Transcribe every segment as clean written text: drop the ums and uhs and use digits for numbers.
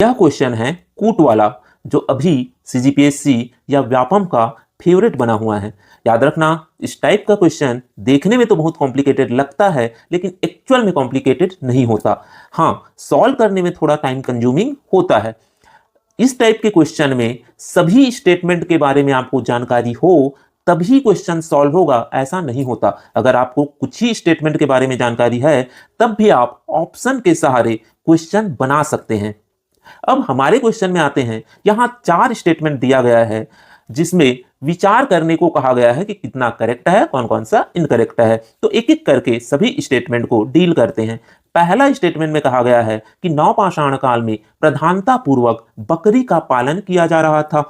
यह क्वेश्चन है कूट वाला, जो अभी सीजीपीएससी या व्यापम का फेवरेट बना हुआ है। याद रखना, इस टाइप का क्वेश्चन देखने में तो बहुत कॉम्प्लिकेटेड लगता है, लेकिन एक्चुअल में कॉम्प्लिकेटेड नहीं होता। हाँ, सॉल्व करने में थोड़ा टाइम कंज्यूमिंग होता है। इस टाइप के क्वेश्चन में सभी स्टेटमेंट के बारे में आपको जानकारी हो तभी क्वेश्चन सॉल्व होगा, ऐसा नहीं होता। अगर आपको कुछ ही स्टेटमेंट के बारे में जानकारी है तब भी आप ऑप्शन के सहारे क्वेश्चन बना सकते हैं। अब हमारे क्वेश्चन में आते हैं। यहां 4 स्टेटमेंट दिया गया है जिसमें विचार करने को कहा गया है कि कितना करेक्ट है, कौन कौन सा इनकरेक्ट है। तो एक एक करके सभी स्टेटमेंट को डील करते हैं। पहला स्टेटमेंट में कहा गया है कि नवपाषाण काल में प्रधानता पूर्वक बकरी का पालन किया जा रहा था।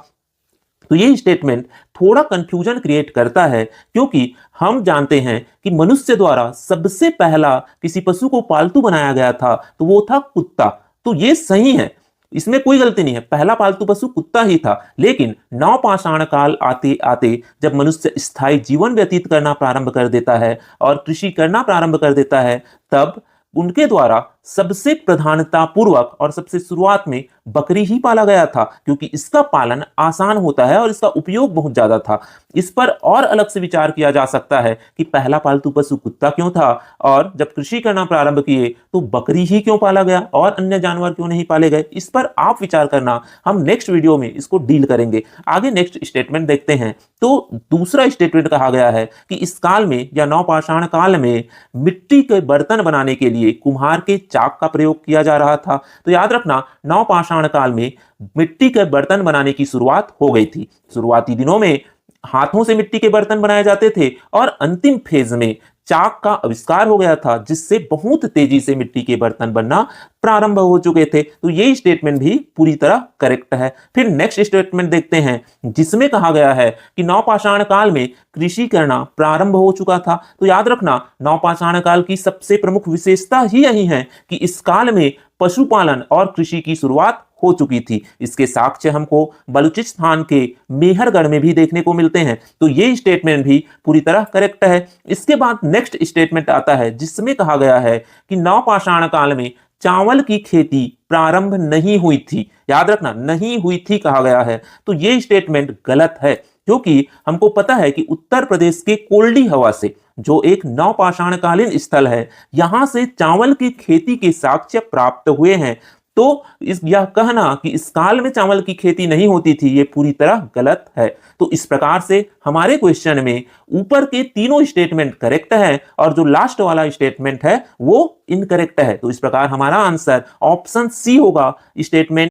तो ये स्टेटमेंट थोड़ा कंफ्यूजन क्रिएट करता है, क्योंकि हम जानते हैं कि मनुष्य द्वारा सबसे पहला किसी पशु को पालतू बनाया गया था तो वो था कुत्ता। तो ये सही है, इसमें कोई गलती नहीं है, पहला पालतू पशु कुत्ता ही था। लेकिन नवपाषाण काल आते आते जब मनुष्य स्थायी जीवन व्यतीत करना प्रारंभ कर देता है और कृषि करना प्रारंभ कर देता है, तब उनके द्वारा सबसे प्रधानता पूर्वक और सबसे शुरुआत में बकरी ही पाला गया था, क्योंकि इसका पालन आसान होता है और इसका उपयोग बहुत ज्यादा था। इस पर और अलग से विचार किया जा सकता है कि पहला पालतू पशु कुत्ता क्यों था, और जब कृषि करना प्रारंभ किए तो बकरी ही क्यों पाला गया और अन्य जानवर क्यों नहीं पाले गए। इस पर आप विचार करना, हम नेक्स्ट वीडियो में इसको डील करेंगे। आगे नेक्स्ट स्टेटमेंट देखते हैं। तो दूसरा स्टेटमेंट कहा गया है कि इस काल में या नवपाषाण काल में मिट्टी के बर्तन बनाने के लिए कुम्हार के चाक का प्रयोग किया जा रहा था। तो याद रखना, नवपाषाण काल में मिट्टी के बर्तन बनाने की शुरुआत हो गई थी। शुरुआती दिनों में हाथों से मिट्टी के बर्तन बनाए जाते थे और अंतिम फेज में चाक का आविष्कार हो गया था, जिससे बहुत तेजी से मिट्टी के बर्तन बनना प्रारंभ हो चुके थे। तो ये स्टेटमेंट भी पूरी तरह करेक्ट है। फिर नेक्स्ट स्टेटमेंट देखते हैं, जिसमें कहा गया है कि नवपाषाण काल में कृषि करना प्रारंभ हो चुका था। तो याद रखना, नवपाषाण काल की सबसे प्रमुख विशेषता ही यही है कि इस काल में पशुपालन और कृषि की शुरुआत हो चुकी थी। इसके साक्ष्य हमको बलूचिस्तान के मेहरगढ़ में भी देखने को मिलते हैं। तो ये स्टेटमेंट भी पूरी तरह करेक्ट है। इसके बाद नेक्स्ट स्टेटमेंट आता है, जिसमें कहा गया है कि नवपाषाण काल में चावल की खेती प्रारंभ नहीं हुई थी। याद रखना, नहीं हुई थी कहा गया है। तो ये स्टेटमेंट गलत है, क्योंकि हमको पता है कि उत्तर प्रदेश के कोल्डी हवा से, जो एक नवपाषाणकालीन स्थल है, यहां से चावल की खेती के साक्ष्य प्राप्त हुए हैं। तो यह कहना कि इस काल में चावल की खेती नहीं होती थी, यह पूरी तरह गलत है। तो इस प्रकार से हमारे क्वेश्चन में ऊपर के तीनों स्टेटमेंट करेक्ट है और जो लास्ट वाला स्टेटमेंट है वो इनकरेक्ट है। तो इस प्रकार हमारा आंसर ऑप्शन सी होगा। स्टेटमेंट